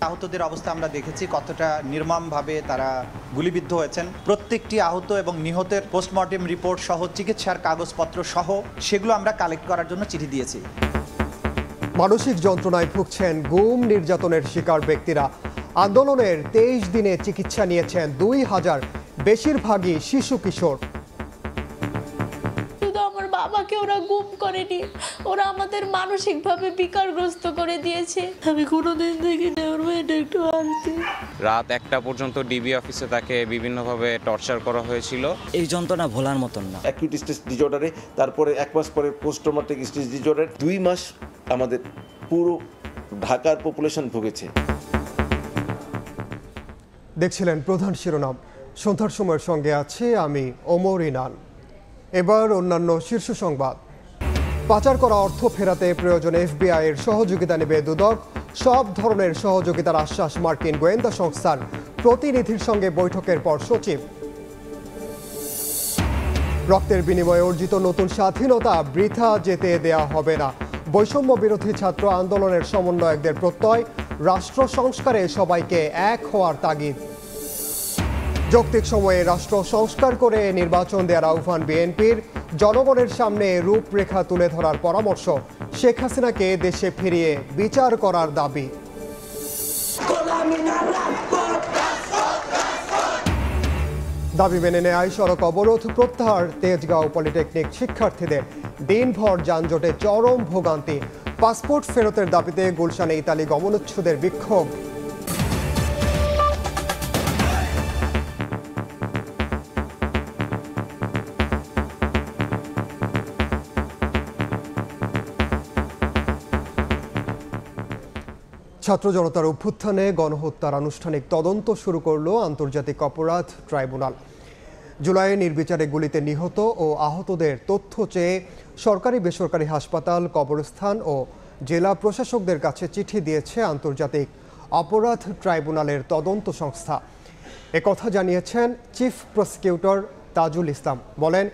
আহতদের অবস্থা আমরা দেখেছি কতটা নির্মমভাবে তারা গুলিবিদ্ধ হয়েছেন। প্রত্যেকটি আহত এবং নিহতের পোস্টমর্টেম রিপোর্ট সহ চিকিৎসার কাগজপত্র সহ সেগুলো আমরা কালেক্ট করার জন্য চিঠি দিয়েছি। মানসিক যন্ত্রণায় ভুগছেন গুম নির্যাতনের শিকার ব্যক্তিরা। আন্দোলনের 23 দিনে চিকিৎসা নিয়েছেন 2000, বেশিরভাগই শিশু কিশোর। আমার বাবাকে ওরা গুম করেনি, ওরা আমাদের মানসিকভাবে বিকারগ্রস্ত করে দিয়েছে। আমি কোনোদিন দেখিনি ওর মেয়েটা একটু আসতে। রাত 1টা পর্যন্ত ডিবি অফিসে তাকে বিভিন্নভাবে টর্চার করা হয়েছিল। এই যন্ত্রণা ভোলার মতন না। অ্যাকিউট স্ট্রেস ডিসঅর্ডারে, তারপরে 1 মাস পরে পোস্ট ট্রমাটিক স্ট্রেস ডিসঅর্ডার, 2 মাস আমাদের পুরো ঢাকার পপুলেশন ভুগেছে। দেখছিলেন প্রধান শিরোনাম। সন্ধ্যার সময়ের সঙ্গে আছি আমি ওমর ইনান। এবার অন্যান্য শীর্ষ সংবাদ। পাচার করা অর্থ ফেরাতে প্রয়োজনে FBI এর সহযোগিতা নেবে দুদক। সব ধরনের সহযোগিতার আশ্বাস মার্কিন গোয়েন্দা সংস্থার প্রতিনিধির সঙ্গে বৈঠকের পর সচিব। রক্তের বিনিময়ে অর্জিত নতুন স্বাধীনতা বৃথা যেতে দেয়া হবে না, বৈষম্য বিরোধী ছাত্র আন্দোলনের সমন্বয়কদের প্রত্যয়। রাষ্ট্র সংস্কারে সবাইকে এক হওয়ার তাগিদ। যৌক্তিক সময়ে রাষ্ট্র সংস্কার করে নির্বাচন দেওয়ার আহ্বান বিএনপির। জনগণের সামনে রূপরেখা তুলে ধরার পরামর্শ। শেখ হাসিনাকে দেশে ফিরিয়ে বিচার করার দাবি। দাবি মেনে নেয় সড়ক অবরোধ প্রত্যাহার। তেজগাঁও পলিটেকনিক শিক্ষার্থীদের দিনভর যানজটে চরম ভোগান্তি। পাসপোর্ট ফেরতের দাবিতে গুলশানে ইতালি গমনোচ্ছুদের বিক্ষোভ। ছাত্র জনতার অভ্যুত্থানে গণহত্যার আনুষ্ঠানিক তদন্ত শুরু করল আন্তর্জাতিক অপরাধ ট্রাইব্যুনাল। জুলাইয়ে নির্বিচারে গুলিতে নিহত ও আহতদের তথ্য চেয়ে সরকারি বেসরকারি হাসপাতাল, কবরস্থান ও জেলা প্রশাসকদের কাছে চিঠি দিয়েছে আন্তর্জাতিক অপরাধ ট্রাইব্যুনালের তদন্ত সংস্থা। একথা জানিয়েছেন চিফ প্রসিকিউটর তাজুল ইসলাম। বলেন,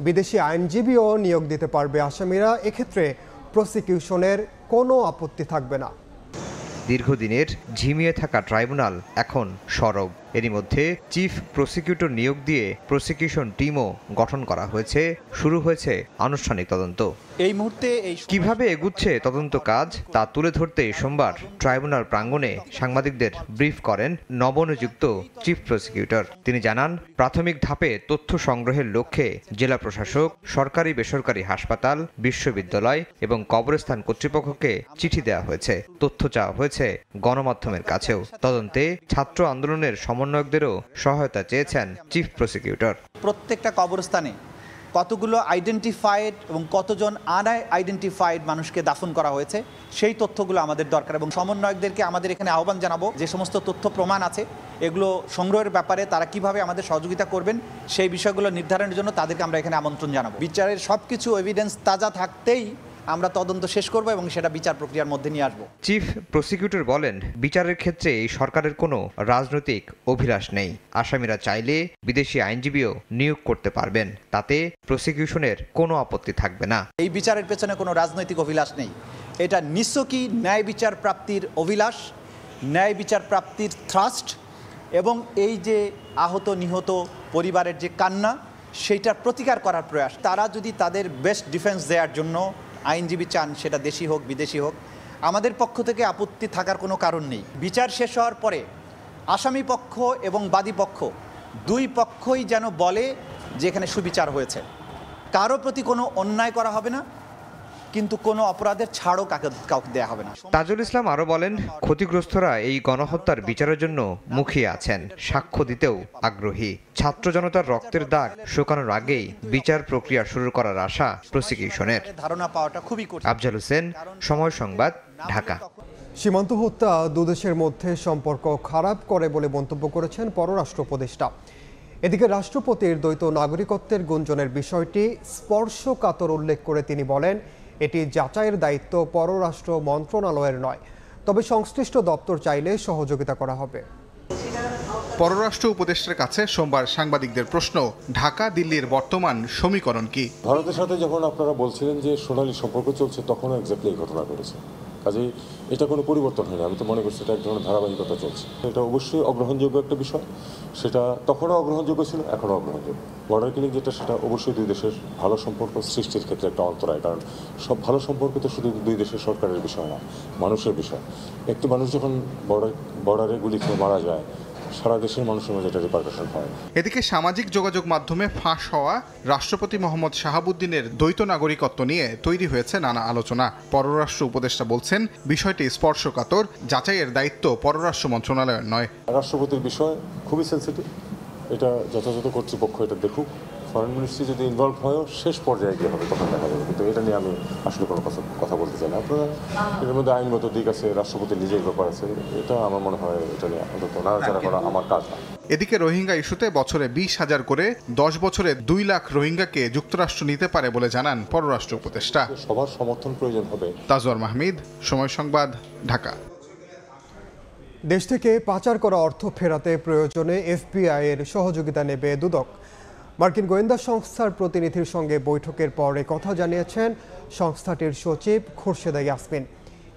বিদেশি আইনজীবীও নিয়োগ দিতে পারবে আসামিরা। এক্ষেত্রে প্রসিকিউশনের কোনো আপত্তি থাকবে না। দীর্ঘদিনের ঝিমিয়ে থাকা ট্রাইব্যুনাল এখন সরব। এরই মধ্যে চিফ প্রসিকিউটর নিয়োগ দিয়ে প্রসিকিউশন টিমও গঠন করা হয়েছে। শুরু হয়েছে আনুষ্ঠানিক তদন্ত। এই মুহূর্তে কিভাবে এগুচ্ছে তদন্ত কাজ তা তুলে ধরতে সোমবার ট্রাইব্যুনাল প্রাঙ্গণে সাংবাদিকদের ব্রিফ করেন নবনিযুক্ত চিফ প্রসিকিউটর। তিনি জানান, প্রাথমিক ধাপে তথ্য সংগ্রহের লক্ষ্যে জেলা প্রশাসক, সরকারি বেসরকারি হাসপাতাল, বিশ্ববিদ্যালয় এবং কবরস্থান কর্তৃপক্ষকে চিঠি দেওয়া হয়েছে। তথ্য চাওয়া হয়েছে গণমাধ্যমের কাছেও। তদন্তে ছাত্র আন্দোলনের সমন্বয়কদেরও সহায়তা চেয়েছেন চিফ প্রসিকিউটর। প্রত্যেকটা কবরস্থানে কতগুলো আইডেন্টিফাইড এবং কতজন আনআইডেন্টিফাইড মানুষকে দাফন করা হয়েছে সেই তথ্যগুলো আমাদের দরকার, এবং সমন্বয়কদেরকে আমাদের এখানে আহ্বান জানাবো যে সমস্ত তথ্য প্রমাণ আছে এগুলো সংগ্রহের ব্যাপারে তারা কিভাবে আমাদের সহযোগিতা করবেন সেই বিষয়গুলো নির্ধারণের জন্য তাদেরকে আমরা এখানে আমন্ত্রণ জানাবো। বিচারের সবকিছু এভিডেন্স তাজা থাকতেই আমরা তদন্ত শেষ করব এবং সেটা বিচার প্রক্রিয়ার মধ্যে নিয়ে আসব। চিফ প্রসিকিউটর বলেন, বিচারের ক্ষেত্রে এই সরকারের কোনো রাজনৈতিক অভিলাষ নেই। আসামিরা চাইলে বিদেশি আইনজীবীও নিয়োগ করতে পারবেন, তাতে প্রসিকিউশনের কোনো আপত্তি থাকবে না। এই বিচারের পেছনে কোনো রাজনৈতিক অভিলাষ নেই। এটা নিশ্চয়ই ন্যায় বিচার প্রাপ্তির অভিলাষ, ন্যায় বিচার প্রাপ্তির থ্রাস্ট, এবং এই যে আহত নিহত পরিবারের যে কান্না সেইটার প্রতিকার করার প্রয়াস। তারা যদি তাদের বেস্ট ডিফেন্স দেওয়ার জন্য আইনজীবী চান, সেটা দেশি হোক বিদেশি হোক, আমাদের পক্ষ থেকে আপত্তি থাকার কোনো কারণ নেই। বিচার শেষ হওয়ার পরে আসামি পক্ষ এবং বাদী পক্ষ দুই পক্ষই যেন বলে যে এখানে সুবিচার হয়েছে, কারো প্রতি কোনো অন্যায় করা হবে না, কিন্তু কোনো অপরাধের ছাড়ও কাউকে দেওয়া হবে না। তাজুল ইসলাম আরও বলেন, ক্ষতিগ্রস্তরা এই গণহত্যার বিচারের জন্য মুখিয়ে আছেন, সাক্ষ্য দিতেও আগ্রহী। ছাত্র জনতার রক্তের দাগ শুকানোর আগেই বিচার প্রক্রিয়া শুরু করার আশা প্রসিকিউশনের। ধারণা পাওয়াটা খুবই কঠিন। আফজাল হোসেন, সময় সংবাদ, ঢাকা। সীমান্ত হত্যা দুদেশের মধ্যে সম্পর্ক খারাপ করে বলে মন্তব্য করেছেন পররাষ্ট্র উপদেষ্টা। এদিকে রাষ্ট্রপতির দ্বৈত নাগরিকত্বের গুঞ্জনের বিষয়টি স্পর্শকাতর উল্লেখ করে তিনি বলেন, এটি যাচাইয়ের দায়িত্ব পররাষ্ট্র মন্ত্রণালয়ের নয়, তবে সংশ্লিষ্ট দপ্তর চাইলে সহযোগিতা করা হবে। পররাষ্ট্র উপদেষ্টার কাছে সোমবার সাংবাদিকদের প্রশ্ন, ঢাকা দিল্লির বর্তমান সমীকরণ কি? ভারতের সাথে যখন আপনারা বলছিলেন যে সোনালী সম্পর্ক চলছে, তখনও এক্স্যাক্টলি এই ঘটনা ঘটেছে। কাজেই এটা কোনো পরিবর্তন হয়নি। আমি তো মনে করছি এটা এক ধরনের ধারাবাহিকতা চলছে। এটা অবশ্যই অগ্রহণযোগ্য একটা বিষয়, সেটা তখনও অগ্রহণযোগ্য ছিল, এখনও অগ্রহণযোগ্য। বর্ডার ক্লিনিং যেটা, সেটা অবশ্যই দুই দেশের ভালো সম্পর্ক সৃষ্টির ক্ষেত্রে একটা অন্তরায়, কারণ সব ভালো সম্পর্ক তো শুধু দুই দেশের সরকারের বিষয় না, মানুষের বিষয়। একটি মানুষ যখন বর্ডারে গুলি খেয়ে মারা যায়, সারা দেশের মানুষের মাঝে এটা রিপারকাশন হয়। এদিকে সামাজিক যোগাযোগ মাধ্যমে ফাঁস হওয়া রাষ্ট্রপতি মোহাম্মদ শাহাবুদ্দিনের দ্বৈত নাগরিকত্ব নিয়ে তৈরি হয়েছে নানা আলোচনা। পররাষ্ট্র উপদেষ্টা বলছেন, বিষয়টি স্পর্শকাতর, যাচাইয়ের দায়িত্ব পররাষ্ট্র মন্ত্রণালয়ের নয়। রাষ্ট্রপতির বিষয় খুবই সেন্সিটিভ, এটা যথাযথ কর্তৃপক্ষ এটা দেখুক। ফরেন মিনিস্ট্রি যদি ইনভলভ হয়, শেষ পর্যায়ে গিয়ে হবে, তখন দেখা যাবে। কিন্তু এটা নিয়ে আমি আসলে কোনো কথা বলতে চাই না। আপনারা এর মধ্যে আইনগত দিক আছে, রাষ্ট্রপতির নিজের ব্যাপার আছে, এটা আমার মনে হয় এটা নিয়ে অন্তত নাড়াচাড়া করা আমার কাজ না। এদিকে রোহিঙ্গা ইস্যুতে বছরে 20,000 করে 10 বছরে 2 লাখ রোহিঙ্গাকে যুক্তরাষ্ট্র নিতে পারে বলে জানান পররাষ্ট্র উপদেষ্টা। সবার সমর্থন প্রয়োজন হবে। তাজওয়ার মাহমিদ, সময় সংবাদ, ঢাকা। দেশ থেকে পাচার করা অর্থ ফেরাতে প্রয়োজনে এফবিআই এর সহযোগিতা নেবে দুদক। মার্কিন গোয়েন্দা সংস্থার প্রতিনিধির সঙ্গে বৈঠকের পর কথা জানিয়েছেন সংস্থাটির সচিব খোরশেদা ইয়াসমিন।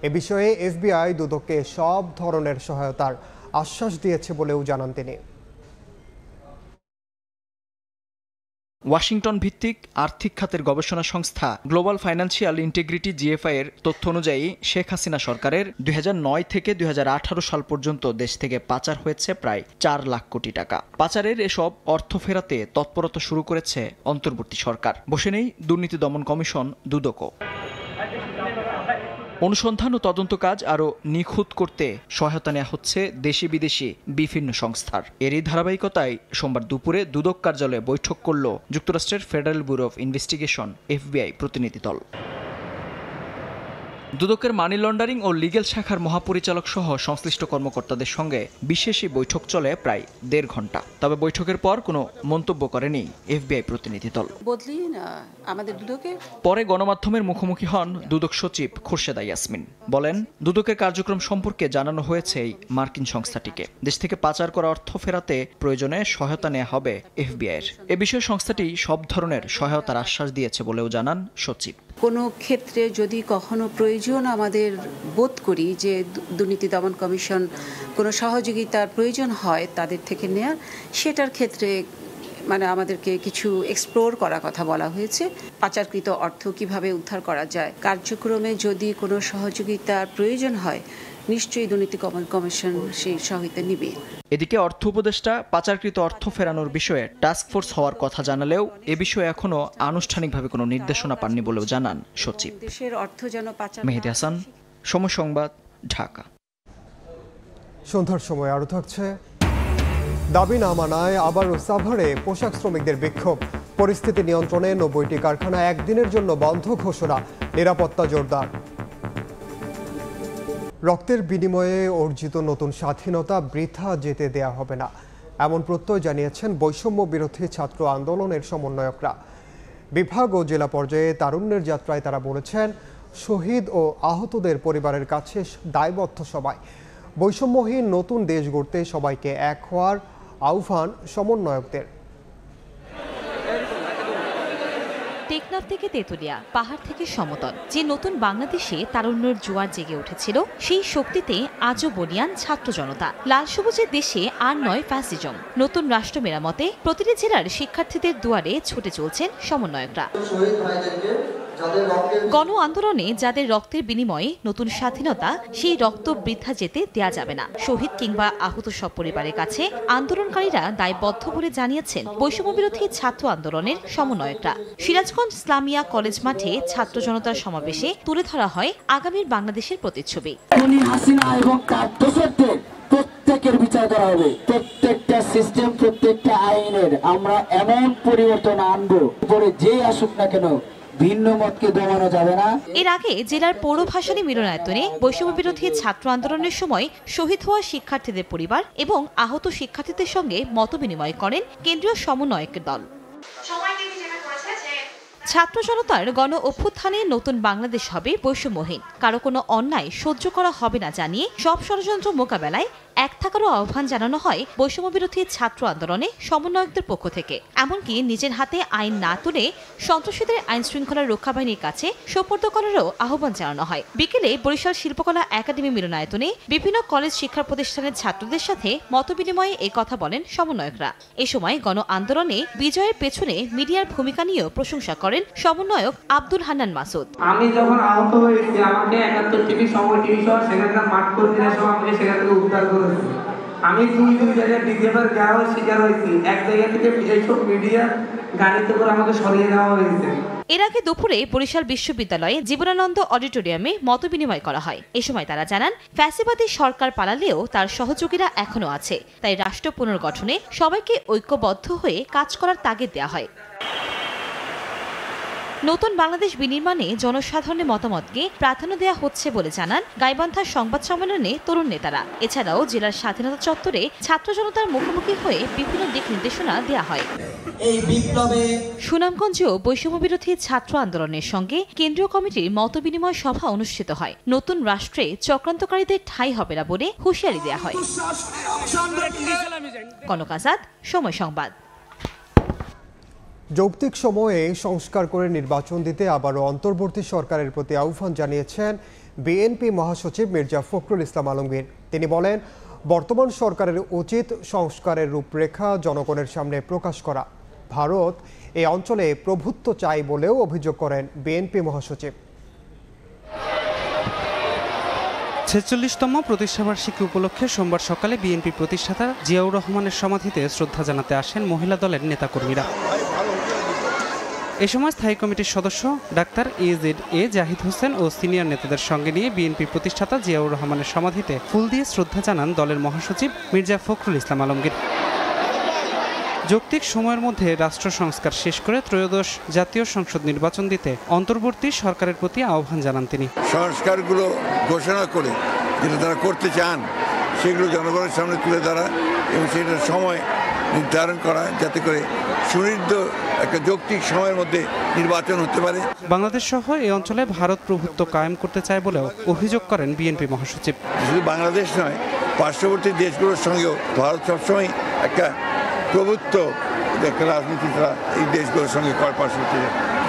এ বিষয়ে এফবিআই দুদককে সব ধরনের সহায়তার আশ্বাস দিয়েছে বলেও জানান তিনি। ওয়াশিংটন ভিত্তিক আর্থিক খাতের গবেষণা সংস্থা গ্লোবাল ফাইন্যান্সিয়াল ইন্টিগ্রিটি জিএফআই এর তথ্য অনুযায়ী শেখ হাসিনা সরকারের 2009 থেকে 2018 সাল পর্যন্ত দেশ থেকে পাচার হয়েছে প্রায় 4 লাখ কোটি টাকা। পাচারের এসব অর্থ ফেরাতে তৎপরতা শুরু করেছে অন্তর্বর্তী সরকার। বসে নেই দুর্নীতি দমন কমিশন দুদকও। অনুসন্ধান ও তদন্ত কাজ আরও নিখুঁত করতে সহায়তা নেওয়া হচ্ছে দেশি বিদেশি বিভিন্ন সংস্থার। এরই ধারাবাহিকতায় সোমবার দুপুরে দুদক কার্যালয়ে বৈঠক করল যুক্তরাষ্ট্রের federal bureau of investigation FBI প্রতিনিধি দল। দুদকের মানি লন্ডারিং ও লিগ্যাল শাখার মহাপরিচালক সহ সংশ্লিষ্ট কর্মকর্তাদের সঙ্গে বিশেষ এই বৈঠক চলে প্রায় 1.5 ঘন্টা। তবে বৈঠকের পর কোনো মন্তব্য করেনি এফবিআই প্রতিনিধি দল। পরে গণমাধ্যমের মুখোমুখি হন দুদক সচিব খোরশেদা ইয়াসমিন। বলেন, দুদকের কার্যক্রম সম্পর্কে জানানো হয়েছে এই মার্কিন সংস্থাটিকে। দেশ থেকে পাচার করা অর্থ ফেরাতে প্রয়োজনে সহায়তা নেওয়া হবে এফবিআইয়ের। এ বিষয়ে সংস্থাটি সব ধরনের সহায়তার আশ্বাস দিয়েছে বলেও জানান সচিব। কোনো ক্ষেত্রে যদি কখনো প্রয়োজন আমাদের বোধ করি যে দুর্নীতি দমন কমিশন কোনো সহযোগিতার প্রয়োজন হয় তাদের থেকে নেয়া, সেটার ক্ষেত্রে আমাদেরকে কিছু এক্সপ্লোর করার কথা বলা হয়েছে। পাচারকৃত অর্থ কিভাবে উদ্ধার করা যায়, কার্যক্রমে যদি কোনো সহযোগিতার প্রয়োজন হয়, নিশ্চয়ই দুর্নীতি দমন কমিশন সেই সহায়তা নিবে। এদিকে অর্থ উপদেষ্টা পাচারকৃত অর্থ ফেরানোর বিষয়ে টাস্ক ফোর্স হওয়ার কথা জানালেও এ বিষয়ে এখনো আনুষ্ঠানিকভাবে কোনো নির্দেশনা পাননি বলেও জানান সচিব। দেশের অর্থ যেন পাচার। মেহেদী হাসান, সময় সংবাদ, ঢাকা। সন্ধ্যার সময় আরও থাকছে, দাবি না মানায় আবারও সাভারে পোশাক শ্রমিকদের বিক্ষোভ। পরিস্থিতি নিয়ন্ত্রণে 90টি কারখানা একদিনের জন্য বন্ধ ঘোষণা, নিরাপত্তা জোরদার। রক্তের বিনিময়ে অর্জিত নতুন স্বাধীনতা বৃথা যেতে দেয়া হবে না, এমন প্রত্যয় জানিয়েছেন বৈষম্য বিরোধী ছাত্র আন্দোলনের সমন্বয়করা। বিভাগ ও জেলা পর্যায়ে তারুণ্যের যাত্রায় তারা বলেছেন, শহীদ ও আহতদের পরিবারের কাছে দায়বদ্ধ সবাই। বৈষম্যহীন নতুন দেশ গড়তে সবাইকে এক হওয়ার আহ্বান সমন্বয়কদের। টেকনাফ থেকে তেতুলিয়া, পাহাড় থেকে সমতল, যে নতুন বাংলাদেশে তারুণ্যের জোয়ার জেগে উঠেছিল, সেই শক্তিতে আজও বলিয়ান ছাত্র জনতা। লাল সবুজের দেশে আর নয় ফ্যাসিজম। নতুন রাষ্ট্র মেরামতে প্রতিটি জেলার শিক্ষার্থীদের দুয়ারে ছুটে চলছেন সমন্বয়করা। গণ আন্দোলনে যাদের রক্তের বিনিময়ে নতুন স্বাধীনতা, সেই রক্ত বৃথা যেতে দেয়া যাবে না। শহীদ কিংবা আহত সব পরিবারের কাছে আন্দোলনকারীরা দায়বদ্ধ বলে জানিয়েছেন বৈষম্য বিরোধী ছাত্র আন্দোলনের সমন্বয়করা। সিরাজগঞ্জ ইসলামিয়া কলেজ মাঠে ছাত্র জনতার সমাবেশে তুলে ধরা হয় আগামীর বাংলাদেশের প্রতিচ্ছবি। প্রত্যেকের বিচার করা হবে, প্রত্যেকটা সিস্টেম, প্রত্যেকটা আইনের আমরা এমন পরিবর্তন আনবো, পরে যেই আসুক না কেন ভিন্ন মতকে দমানো যাবে না। এর আগে জেলার পৌরভাষানী মিলনায়তনে বৈষম্য বিরোধী ছাত্র আন্দোলনের সময় শহীদ হওয়া শিক্ষার্থীদের পরিবার এবং আহত শিক্ষার্থীদের সঙ্গে মতবিনিময় করেন কেন্দ্রীয় সমন্বয়কের দল। ছাত্র জনতার গণ অভ্যুত্থান কোনখানে নতুন বাংলাদেশ হবে বৈষম্যহীন, কারো কোনো অন্যায় সহ্য করা হবে না জানিয়ে সব ষড়যন্ত্র মোকাবেলায় এক থাকারও আহ্বান জানানো হয় বৈষম্যবিরোধী ছাত্র আন্দোলনে সমন্বয়কদের পক্ষ থেকে। এমনকি নিজের হাতে আইন না তুলে সন্ত্রাসীদের আইন শৃঙ্খলা রক্ষা বাহিনীর কাছে সোপর্দ করারও আহ্বান জানানো হয়। বিকেলে বরিশাল শিল্পকলা একাডেমি মিলনায়তনে বিভিন্ন কলেজ শিক্ষা প্রতিষ্ঠানের ছাত্রদের সাথে মতবিনিময়ে এই কথা বলেন সমন্বয়করা। এ সময় গণ আন্দোলনে বিজয়ের পেছনে মিডিয়ার ভূমিকা নিয়েও প্রশংসা করেন সমন্বয়ক আব্দুল হান্নান মাসুদ। আমি যখন আহত হয়েছি আমাকে ৭১ টিভি সময় টিভি সহ সেখানকার মাঠ কর্মীরা সহ আমাকে সেখান থেকে উদ্ধার করেছে। আমি দুই জায়গায় ডিজেবল যাওয়ার শিকার হয়েছি। এক জায়গা থেকে এইসব মিডিয়া গাড়িতে করে আমাকে সরিয়ে দেওয়া হয়েছে। এর আগে দুপুরে বরিশাল বিশ্ববিদ্যালয়ে জীবনানন্দ অডিটোরিয়ামে মতবিনিময় করা হয়। এ সময় তারা জানান, ফ্যাসিবাদী সরকার পালালেও তার সহযোগীরা এখনো আছে, তাই রাষ্ট্র পুনর্গঠনে সবাইকে ঐক্যবদ্ধ হয়ে কাজ করার তাগিদ দেওয়া হয়। নতুন বাংলাদেশ বিনির্মাণে জনসাধারণের মতামতকে প্রাধান্য দেওয়া হচ্ছে বলে জানান গাইবান্ধার সংবাদ সম্মেলনে তরুণ নেতারা। এছাড়াও জেলার স্বাধীনতা চত্বরে ছাত্র জনতার মুখোমুখি হয়ে বিভিন্ন দিক নির্দেশনা দেওয়া হয়। সুনামগঞ্জেও বৈষম্যবিরোধী ছাত্র আন্দোলনের সঙ্গে কেন্দ্রীয় কমিটির মতবিনিময় সভা অনুষ্ঠিত হয়। নতুন রাষ্ট্রে চক্রান্তকারীদের ঠাঁই হবে না বলে হুঁশিয়ারি দেওয়া হয়। কনক আজাদ, সময় সংবাদ। যৌক্তিক সময়ে সংস্কার করে নির্বাচন দিতে আবারও অন্তর্বর্তী সরকারের প্রতি আহ্বান জানিয়েছেন বিএনপি মহাসচিব মির্জা ফখরুল ইসলাম আলমগীর। তিনি বলেন, বর্তমান সরকারের উচিত সংস্কারের রূপরেখা জনগণের সামনে প্রকাশ করা। ভারত এই অঞ্চলে প্রভুত্ব চায় বলেও অভিযোগ করেন বিএনপি মহাসচিব। ৪৬তম প্রতিষ্ঠাবার্ষিকী উপলক্ষে সোমবার সকালে বিএনপি প্রতিষ্ঠাতা জিয়াউর রহমানের সমাধিতে শ্রদ্ধা জানাতে আসেন মহিলা দলের নেতাকর্মীরা। এ সময় স্থায়ী কমিটির সদস্য ডাক্তার এ জাহিদ হোসেন ও সিনিয়র নেতাদের সঙ্গে নিয়ে বিএনপি প্রতিষ্ঠাতা জিয়াউর রহমানের সমাধিতে ফুল দিয়ে শ্রদ্ধা জানান দলের মহাসচিব মির্জা ফখরুল ইসলাম আলমগীর। যৌক্তিক সময়ের মধ্যে রাষ্ট্র সংস্কার শেষ করে ত্রয়োদশ জাতীয় সংসদ নির্বাচন দিতে অন্তর্বর্তী সরকারের প্রতি আহ্বান জানান তিনি। সংস্কারগুলো ঘোষণা করে যেটা তারা করতে চান সেগুলো জনগণের সামনে তুলে ধরা এবং সেটার সময় নির্ধারণ করা, যাতে করে সুনির্দিষ্ট একটা যৌক্তিক সময়ের মধ্যে নির্বাচন হতে পারে। বাংলাদেশ সহ এই অঞ্চলে ভারত প্রভুত্ব কায়েম করতে চায় বলেও অভিযোগ করেন বিএনপি মহাসচিব। শুধু বাংলাদেশ নয়, পার্শ্ববর্তী দেশগুলোর সঙ্গেও ভারত সবসময় একটা প্রভুত্ব একটা রাজনীতি তারা এই দেশগুলোর সঙ্গে পার্শ্ববর্তী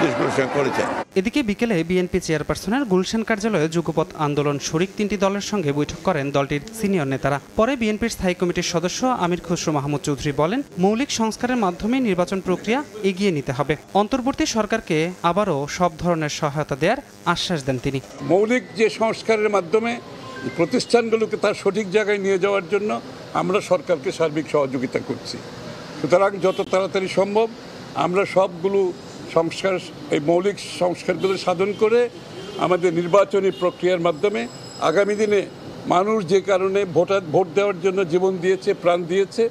দেশগুলোর সঙ্গে করেছে। এদিকে বিকেলে বিএনপি চেয়ারপারসনের গুলশান কার্যালয়ে যুগপৎ আন্দোলন শরিক তিনটি দলের সঙ্গে বৈঠক করেন দলটির সিনিয়র নেতারা। পরে বিএনপির স্থায়ী কমিটির সদস্য আমির খসরু মাহমুদ চৌধুরী বলেন, মৌলিক সংস্কারের মাধ্যমে নির্বাচন প্রক্রিয়া এগিয়ে নিতে হবে। অন্তর্বর্তী সরকারকে আবারও সব ধরনের সহায়তা দেওয়ার আশ্বাস দেন তিনি। মৌলিক যে সংস্কারের মাধ্যমে প্রতিষ্ঠানগুলোকে তার সঠিক জায়গায় নিয়ে যাওয়ার জন্য আমরা সরকারকে সার্বিক সহযোগিতা করছি। সুতরাং যত তাড়াতাড়ি সম্ভব আমরা সবগুলো সংস্কার, এই মৌলিক সংস্কারগুলো সাধন করে আমাদের নির্বাচনী প্রক্রিয়ার মাধ্যমে আগামী দিনে মানুষ যে কারণে ভোট দেওয়ার জন্য জীবন দিয়েছে, প্রাণ দিয়েছে,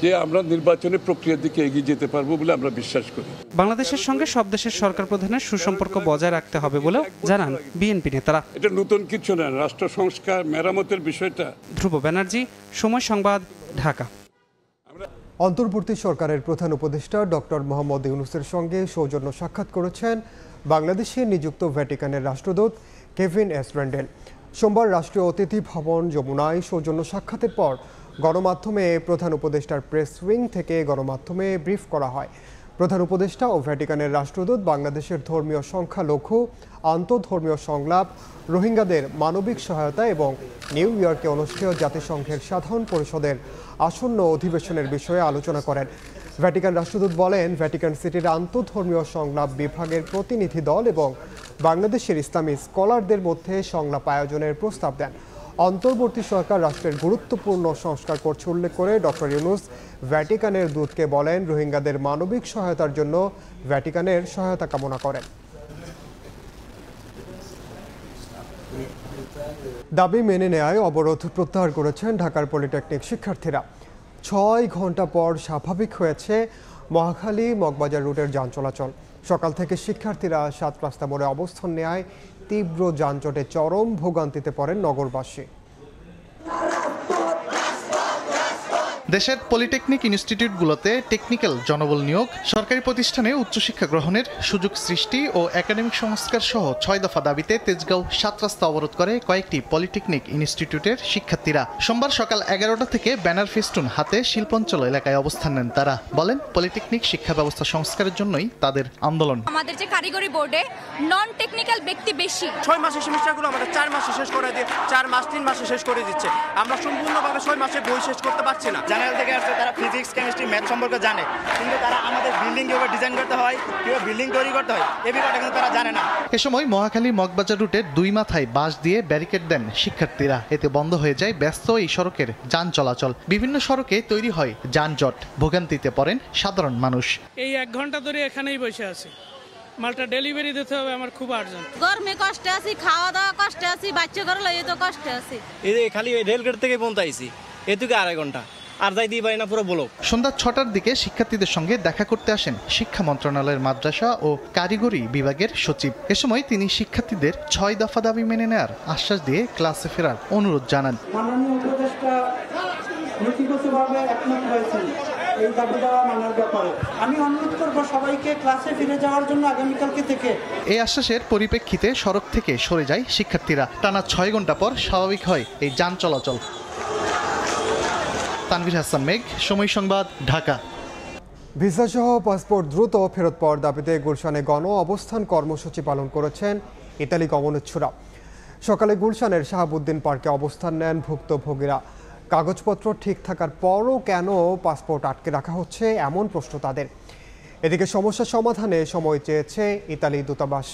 যে আমরা নির্বাচনী প্রক্রিয়ার দিকে এগিয়ে যেতে পারবো বলে আমরা বিশ্বাস করি। বাংলাদেশের সঙ্গে সব দেশের সরকার প্রধানের সুসম্পর্ক বজায় রাখতে হবে বলেও জানান বিএনপি নেতারা। এটা নতুন কিছু না, রাষ্ট্র সংস্কার মেরামতের বিষয়টা। ধ্রুব ব্যানার্জি, সময় সংবাদ, ঢাকা। অন্তর্বর্তী সরকারের প্রধান উপদেষ্টা ডক্টর মোহাম্মদ ইউনূসের সঙ্গে সৌজন্য সাক্ষাৎ করেছেন বাংলাদেশে নিযুক্ত ভ্যাটিকানের রাষ্ট্রদূত কেভিন এস রেন্ডেল। সোমবার রাষ্ট্রীয় অতিথি ভবন যমুনায় সৌজন্য সাক্ষাতের পর গণমাধ্যমে প্রধান উপদেষ্টার প্রেস উইং থেকে গণমাধ্যমে ব্রিফ করা হয়। প্রধান উপদেষ্টা ও ভ্যাটিকানের রাষ্ট্রদূত বাংলাদেশের ধর্মীয় সংখ্যালঘু, আন্তঃধর্মীয় সংলাপ, রোহিঙ্গাদের মানবিক সহায়তা এবং নিউ ইয়র্কে অনুষ্ঠেয় জাতিসংঘের সাধারণ পরিষদের আসন্ন অধিবেশনের বিষয়ে আলোচনা করেন। ভ্যাটিকান রাষ্ট্রদূত বলেন, ভ্যাটিকান সিটির আন্তঃধর্মীয় সংলাপ বিভাগের প্রতিনিধি দল এবং বাংলাদেশের ইসলামী স্কলারদের মধ্যে সংলাপ আয়োজনের প্রস্তাব দেন। অন্তর্বর্তী সরকার রাষ্ট্রের গুরুত্বপূর্ণ সংস্কার করছে উল্লেখ করে ডক্টর ইউনূস ভ্যাটিকানের দূতকে বলেন, রোহিঙ্গাদের মানবিক সহায়তার জন্য ভ্যাটিকানের সহায়তা কামনা করেন। দাবি মেনে নেয় অবরোধ প্রত্যাহার করেছেন ঢাকার পলিটেকনিক শিক্ষার্থীরা। 6 ঘন্টা পর স্বাভাবিক হয়েছে মহাখালী মগবাজার রুটের যান চলাচল। সকাল থেকে শিক্ষার্থীরা 7 রাস্তা মোড়ে অবস্থান নেয়। তীব্র যানজটে চরম ভোগান্তিতে পড়েন নগরবাসী। দেশের পলিটেকনিক ইনস্টিটিউটগুলোতে টেকনিক্যাল জনবল নিয়োগ, সরকারি প্রতিষ্ঠানে উচ্চশিক্ষা গ্রহণের সুযোগ সৃষ্টি ও একাডেমিক সংস্কার সহ 6 দফা দাবিতে তেজগাঁও 7 রাস্তা অবরোধ করে কয়েকটি পলিটেকনিক ইনস্টিটিউটের শিক্ষার্থীরা। সোমবার সকাল 11টা থেকে ব্যানার ফেস্টুন হাতে শিল্পাঞ্চল এলাকায় অবস্থান নেন তারা। বলেন, পলিটেকনিক শিক্ষা ব্যবস্থা সংস্কারের জন্যই তাদের আন্দোলন। আমাদের যে কারিগরি বোর্ডে নন টেকনিক্যাল ব্যক্তি বেশি। 6 মাসের সেমিস্টারগুলো আমাদের 4 মাসে শেষ করে দিয়ে 4 মাস 3 মাসে শেষ করে দিচ্ছে। আমরা সম্পূর্ণভাবে 6 মাসে বই শেষ করতে পারছি না। জেনারেল থেকে আসছে, তারা ফিজিক্স, কেমিস্ট্রি, ম্যাথ সম্পর্কে জানে, কিন্তু তারা আমাদের বিল্ডিং কিভাবে ডিজাইন করতে হয়, কিভাবে বিল্ডিং তৈরি করতে হয়, এই ব্যাপারটা কিন্তু তারা জানে না। এ সময় মহাখালী মগবাজার রুটের 2 মাথায় বাঁশ দিয়ে ব্যারিকেড দেন শিক্ষার্থীরা। এতে বন্ধ হয়ে যায় ব্যস্ত এই সড়কের যান চলাচল। বিভিন্ন সড়কে তৈরি হয় যানজট, ভোগান্তিতে পড়েন সাধারণ মানুষ। এই 1 ঘন্টা ধরে এখানেই বসে আছি, মালটা ডেলিভারি দিতে হবে, আমার খুব আর্জেন্ট। গরমে কষ্টে আছি, খাওয়া দাওয়া কষ্টে আছি, বাচ্চা ঘর লইয়ে তো কষ্টে আছি। এই খালি রেলগেট থেকে পৌঁছে আইছি, এটুকু 2.5 ঘন্টা আর যাই দিয়ে পারি না, পুরো ব্লক। সন্ধ্যা 6টার দিকে শিক্ষার্থীদের সঙ্গে দেখা করতে আসেন শিক্ষা মন্ত্রণালয়ের মাদ্রাসা ও কারিগরি বিভাগের সচিব। এ সময় তিনি শিক্ষার্থীদের 6 দফা দাবি মেনে নেওয়ার আশ্বাস দিয়ে ক্লাসে ফেরার অনুরোধ জানান। মাননীয় উপদেষ্টা নীতিগতভাবে একমত হয়েছেন এই দাবি দেওয়া মানার ব্যাপারে। আমি অনুরোধ করব সবাইকে ক্লাসে ফিরে যাওয়ার জন্য আগামীকালকে থেকে। এই আশ্বাসের পরিপ্রেক্ষিতে সড়ক থেকে সরে যায় শিক্ষার্থীরা। টানা 6 ঘন্টা পর স্বাভাবিক হয় এই যান চলাচল। তানভীর হাসান মেঘ, সময় সংবাদ, ঢাকা। ভিসাসহ পাসপোর্ট দ্রুত ফেরত পাওয়ার দাবিতে গুলশানে গণ অবস্থান কর্মসূচি পালন করেছেন ইতালি গমনোচ্ছুরা। সকালে গুলশানের শাহাবুদ্দিন পার্কে অবস্থান নেন ভুক্তভোগীরা। কাগজপত্র ঠিক থাকার পরও কেন পাসপোর্ট আটকে রাখা হচ্ছে, এমন প্রশ্ন তাদের। এদিকে সমস্যা সমাধানে সময় চেয়েছে ইতালি দূতাবাস।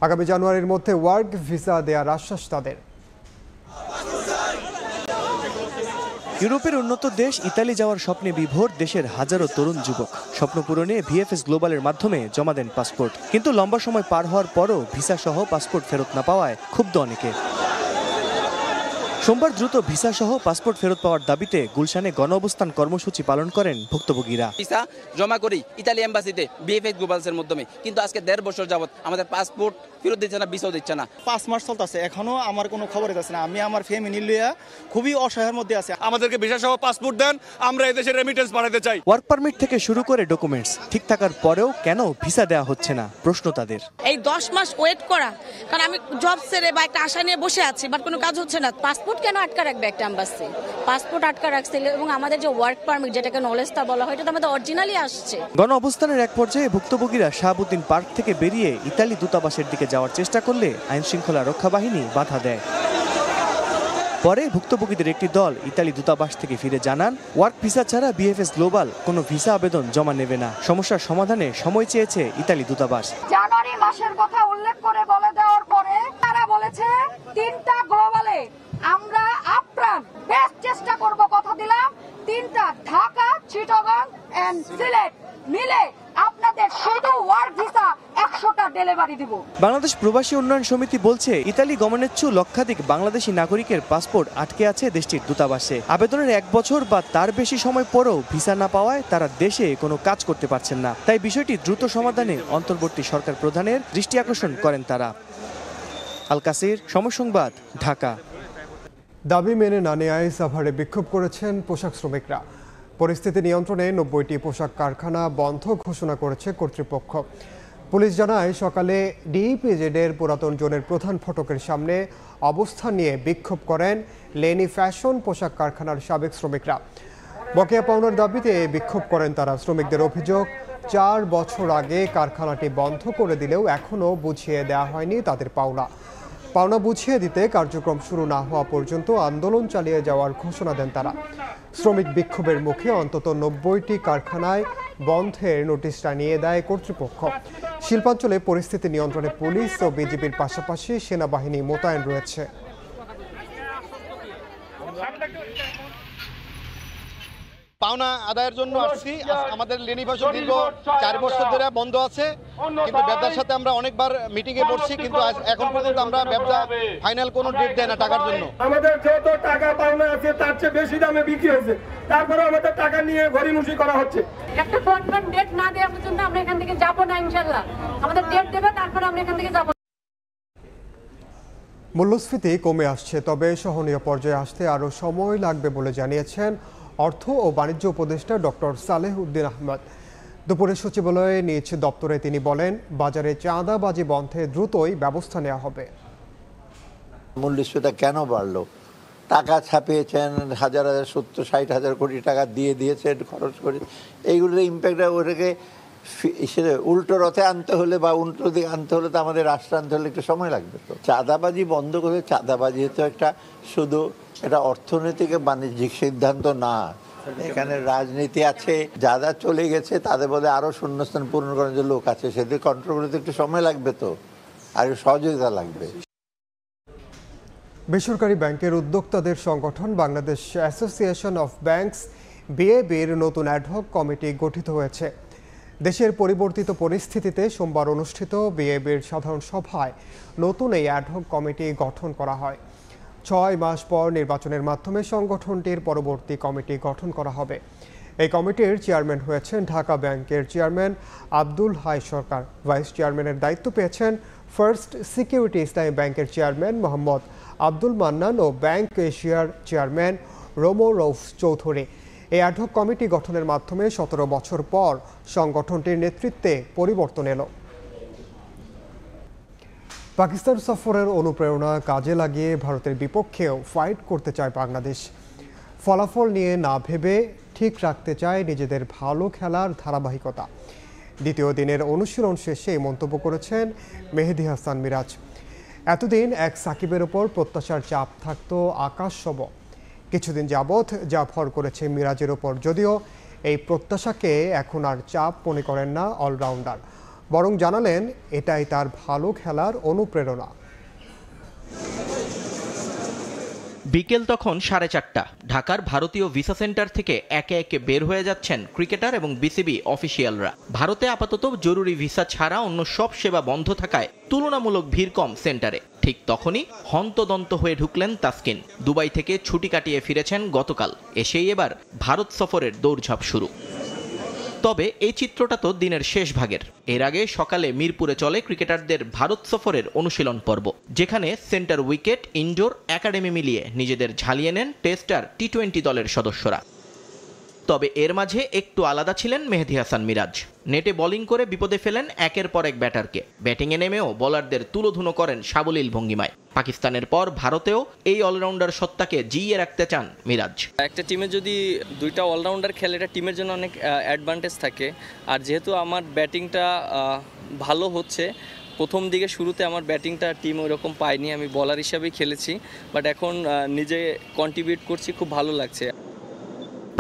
আগামী জানুয়ারির মধ্যে ওয়ার্ক ভিসা দেওয়ার আশ্বাস তাদের। ইউরোপের উন্নত দেশ ইতালি যাওয়ার স্বপ্নে বিভোর দেশের হাজারো তরুণ যুবক। স্বপ্ন পূরণে ভিএফএস গ্লোবালের মাধ্যমে জমা দেন পাসপোর্ট, কিন্তু লম্বা সময় পার হওয়ার পরও ভিসা সহ পাসপোর্ট ফেরত না পাওয়ায় ক্ষুব্ধ অনেকে। সোমবার দ্রুত ভিসা সহ পাসপোর্ট ফেরত পাওয়ার দাবিতে গুলশানে গণ অবস্থান কর্মসূচি পালন করেন ভুক্তভোগীরা। ভিসা জমা করি ইতালি এম্বাসিতে ভিএফএস গ্লোবালসের মাধ্যমে, কিন্তু আজকে 1.5 বছর যাবত আমাদের পাসপোর্ট ফেরত দিচ্ছে না, ভিসাও দিচ্ছে না। 5 মাস চলতেছে, এখনো আমার কোনো খবর দিচ্ছে না। আমি আমার ফ্যামিলি লিয়া খুবই অসহায়ের মধ্যে আছি। আমাদেরকে ভিসা সহ পাসপোর্ট দেন, আমরা এই দেশে রেমিটেন্স পাঠাতে চাই। ওয়ার্ক পারমিট থেকে শুরু করে ডকুমেন্টস ঠিক থাকার পরেও কেন ভিসা দেওয়া হচ্ছে না, প্রশ্ন তাদের। এই 10 মাস ওয়েট করা, কারণ আমি জব ছেড়ে বা একটা আশা নিয়ে বসে আছি, বাট কোনো কাজ হচ্ছে না। পাসপোর্ট কেন আটকা রাখবে একটা এম্বাসি? পাসপোর্ট আটকা রাখছিল, এবং আমাদের যে ওয়ার্ক পারমিট যেটাকে নলেজটা বলা হয়, এটা তো আমাদের অরিজিনালি আসছে। গণ অবস্থানের এক পর্যায়ে ভুক্তভোগীরা শাহাবুদ্দিন পার্ক থেকে বেরিয়ে ইতালি দূতাবাসের দিকে যাওয়ার চেষ্টা করলে আইন শৃঙ্খলা রক্ষা বাহিনী বাধা দেয়। পরে ভুক্তভোগীদের একটি দল ইতালি দূতাবাস থেকে ফিরে জানান, ওয়ার্ক ভিসা ছাড়া ভিএফএস গ্লোবাল কোনো ভিসা আবেদন জমা নেবে না। সমস্যার সমাধানে সময় চেয়েছে ইতালি দূতাবাস। জানুয়ারি মাসের কথা উল্লেখ করে বলে দেওয়ার পরে তারা বলেছে 3টা গ্লোবালে আমরা আপ্রাণ বেস্ট চেষ্টা করব, কথা দিলাম। 3টা ঢাকা, চিটাগাং এন্ড সিলেট মিলে আপনাদের শুধু ওয়ার্ক ভিসা 100টা ডেলিভারি দিব। বাংলাদেশ প্রবাসী উন্নয়ন সমিতি বলছে, ইতালি গমনোচ্ছু লক্ষাধিক বাংলাদেশি নাগরিকের পাসপোর্ট আটকে আছে দেশটির দূতাবাসে। আবেদনের 1 বছর বা তার বেশি সময় পরেও ভিসা না পাওয়ায় তারা দেশে কোনো কাজ করতে পারছেন না। তাই বিষয়টি দ্রুত সমাধানে অন্তর্বর্তী সরকার প্রধানের দৃষ্টি আকর্ষণ করেন তারা। আল কাসির, সময় সংবাদ, ঢাকা। দাবি মেনে না নেওয়ায় সাভারে বিক্ষোভ করেছেন পোশাক শ্রমিকরা। পরিস্থিতি নিয়ন্ত্রণে 90টি পোশাক কারখানা বন্ধ ঘোষণা করেছে কর্তৃপক্ষ। পুলিশ জানায়, সকালে ডিইপিজেডের পুরাতন জোনের প্রধান ফটকের সামনে অবস্থান নিয়ে বিক্ষোভ করেন লেনি ফ্যাশন পোশাক কারখানার সাবেক শ্রমিকরা। বকেয়া পাওনার দাবিতে বিক্ষোভ করেন তারা। শ্রমিকদের অভিযোগ, 4 বছর আগে কারখানাটি বন্ধ করে দিলেও এখনও বুঝিয়ে দেওয়া হয়নি তাদের পাওনা। পাওনা বুঝিয়ে দিতে কার্যক্রম শুরু না হওয়া পর্যন্ত আন্দোলন চালিয়ে যাওয়ার ঘোষণা দেন তারা। শ্রমিক বিক্ষোভের মুখে অন্তত 90টি কারখানায় বন্ধের নোটিশটা নিয়ে দেয় কর্তৃপক্ষ। শিল্পাঞ্চলে পরিস্থিতি নিয়ন্ত্রণে পুলিশ ও বিজিবির পাশাপাশি সেনাবাহিনী মোতায়েন রয়েছে। পাওনা আদায়ের জন্য আসছি। আমাদের লেনি ফ্যাশন দীর্ঘ 4 বছর ধরে বন্ধ আছে, কিন্তু ব্যবসার সাথে আমরা অনেকবার মিটিংয়ে বসছি, কিন্তু এখন পর্যন্ত আমরা ব্যবসা ফাইনাল কোনো ডেট দেয় না টাকার জন্য। আমাদের যত টাকা পাওনা আছে তার চেয়ে বেশি দামে বিক্রি হয়েছে, তারপরে আমাদের টাকা নিয়ে গড়িমসি করা হচ্ছে। একটা কনফার্ম ডেট না দেওয়া পর্যন্ত আমরা এখান থেকে যাব না। ইনশাআল্লাহ আমাদের ডেট দেবে, তারপরে আমরা এখান থেকে যাব। মূল্যস্ফীতি কমে আসছে, তবে সহনীয় পর্যায়ে আসতে আরও সময় লাগবে বলে জানিয়েছেন অর্থ ও বাণিজ্য উপদেষ্টা ডক্টর সালেহ উদ্দিন আহমদ। দুপুরে সচিবালয়ে নিজ দপ্তরে তিনি বলেন, বাজারে চাঁদাবাজি বন্ধে দ্রুতই ব্যবস্থা নেওয়া হবে। মূল্যস্ফীতি কেন বাড়লো? টাকা ছাপিয়েছেন, হাজার হাজার 70-60 কোটি টাকা দিয়েছেন, খরচ করে, এইগুলোর ইম্প্যাক্ট ওটাকে উল্টো রথে আনতে হলে বা উল্টো দিকে আনতে হলে তো আমাদের রাষ্ট্র আনতে হলে একটু সময় লাগবে। তো চাঁদাবাজি বন্ধ করে, চাঁদাবাজি তো একটা শুধু এটা অর্থনৈতিক বাণিজ্যিক সিদ্ধান্ত না, এখানে রাজনীতি আছে। যারা চলে গেছে তাদের বলে আরো শূন্যস্থান পূরণ করার যে লোক আছে, সেদের কন্ট্রোল করতে একটু সময় লাগবে, তো আর সহযোগিতা লাগবে। বেসরকারি ব্যাংকের উদ্যোক্তাদের সংগঠন বাংলাদেশ অ্যাসোসিয়েশন অফ ব্যাংকস বিএবির নতুন অ্যাডহক কমিটি গঠিত হয়েছে। দেশের পরিবর্তিত পরিস্থিতিতে সোমবার অনুষ্ঠিত বিএবির সাধারণ সভায় নতুন এই অ্যাডহক কমিটি গঠন করা হয়। 6 মাস পর নির্বাচনের মাধ্যমে সংগঠনটির পরবর্তী কমিটি গঠন করা হবে। এই কমিটির চেয়ারম্যান হয়েছেন ঢাকা ব্যাংকের চেয়ারম্যান আব্দুল হাই সরকার। ভাইস চেয়ারম্যানের দায়িত্ব পেয়েছেন ফার্স্ট সিকিউরিটি ইসলামী ব্যাংকের চেয়ারম্যান মোহাম্মদ আব্দুল মান্নান ও ব্যাংক এশিয়ার চেয়ারম্যান রোমো রৌফ চৌধুরী। এই অ্যাডহক কমিটি গঠনের মাধ্যমে 17 বছর পর সংগঠনটির নেতৃত্বে পরিবর্তন এলো। পাকিস্তান সফরের অনুপ্রেরণা কাজে লাগিয়ে ভারতের বিপক্ষেও ফাইট করতে চায় বাংলাদেশ। ফলাফল নিয়ে না ভেবে ঠিক রাখতে চায় নিজেদের ভালো খেলার ধারাবাহিকতা। দ্বিতীয় দিনের অনুশীলন শেষে মন্তব্য করেছেন মেহেদী হাসান মিরাজ। এতদিন এক সাকিবের ওপর প্রত্যাশার চাপ থাকতো আকাশসম। কিছুদিন যাবৎ যা ভর করেছে মিরাজের ওপর, যদিও এই প্রত্যাশাকে এখন আর চাপ মনে করেন না অলরাউন্ডার, বরং জানালেন এটাই তার ভালো খেলার অনুপ্রেরণা। বিকেল তখন 4:30। ঢাকার ভারতীয় ভিসা সেন্টার থেকে একে একে বের হয়ে যাচ্ছেন ক্রিকেটার এবং বিসিবি অফিসিয়ালরা। ভারতে আপাতত জরুরি ভিসা ছাড়া অন্য সব সেবা বন্ধ থাকায় তুলনামূলক ভিড় কম সেন্টারে। ঠিক তখনই হন্তদন্ত হয়ে ঢুকলেন তাসকিন। দুবাই থেকে ছুটি কাটিয়ে ফিরেছেন গতকাল, এসেই এবার ভারত সফরের দৌড়ঝাঁপ শুরু। তবে এই চিত্রটা তো দিনের শেষ ভাগের। এর আগে সকালে মিরপুরে চলে ক্রিকেটারদের ভারত সফরের অনুশীলন পর্ব, যেখানে সেন্টার উইকেট, ইনডোর, একাডেমি মিলিয়ে নিজেদের ঝালিয়ে নেন টেস্ট আর টি-20 দলের সদস্যরা। তবে এর মাঝে একটু আলাদা ছিলেন মেহেদী হাসান মিরাজ। নেটে বোলিং করে বিপদে ফেলেন একের পর এক ব্যাটারকে। ব্যাটিংয়ে নেমেও বোলারদের তুলোধুনো করেন সাবলীল ভঙ্গিমায়। পাকিস্তানের পর ভারতেও এই অলরাউন্ডার সত্তাকে জিইয়ে রাখতে চান মিরাজ। একটা টিমে যদি দুইটা অলরাউন্ডার খেলে, এটা টিমের জন্য অনেক অ্যাডভান্টেজ থাকে। আর যেহেতু আমার ব্যাটিংটা ভালো হচ্ছে, প্রথম দিকে শুরুতে আমার ব্যাটিংটা টিম ওইরকম পায়নি, আমি বলার হিসাবেই খেলেছি, বাট এখন নিজে কন্ট্রিবিউট করছি, খুব ভালো লাগছে।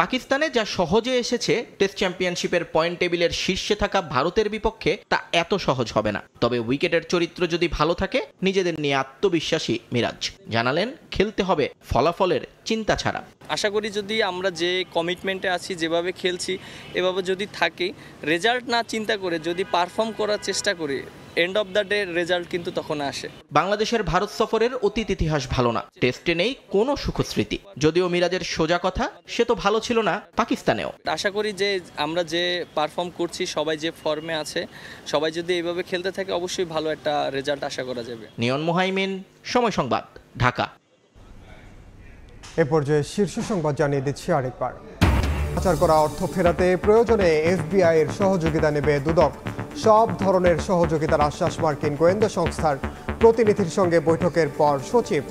পাকিস্তানে যা সহজে এসেছে টেস্ট চ্যাম্পিয়নশিপের পয়েন্ট টেবিলের শীর্ষে থাকা ভারতের বিপক্ষে তা এত সহজ হবে না। তবে উইকেটের চরিত্র যদি ভালো থাকে, নিজেদের নিয়ে আত্মবিশ্বাসী মিরাজ জানালেন খেলতে হবে ফলাফলের চিন্তা ছাড়া। আশা করি যদি আমরা যে কমিটমেন্টে আছি, যেভাবে খেলছি, এভাবে যদি থাকি, রেজাল্ট না চিন্তা করে যদি পারফর্ম করার চেষ্টা করি, end of the day result কিন্তু তখন আসে। বাংলাদেশের ভারত সফরের অতীত ইতিহাস ভালো না, টেস্টে নেই কোনো সুখস্মৃতি। যদিও মিরাজের সোজা কথা, সে তো ভালো ছিল না পাকিস্তানেও। আশা করি যে আমরা যে পারফর্ম করছি, সবাই যে ফর্মে আছে, সবাই যদি এইভাবে খেলতে থাকে, অবশ্যই ভালো একটা রেজাল্ট আশা করা যাবে। নিয়ন মুহাইমিন, সময় সংবাদ, ঢাকা। এ পর্যায়ে শীর্ষ সংবাদ জানিয়ে দিচ্ছি আরেকবার। পাচার করা অর্থ ফেরাতে প্রয়োজনে এফবিআই এর সহযোগিতা নেবে দুদক। সব ধরনের সহযোগিতার আশ্বাস মার্কিন গোয়েন্দা সংস্থার প্রতিনিধির সঙ্গে বৈঠকের পর সচিব।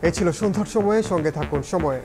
এ ছিল সন্ধ্যার সময়ে, সঙ্গে থাকুন সময়ে।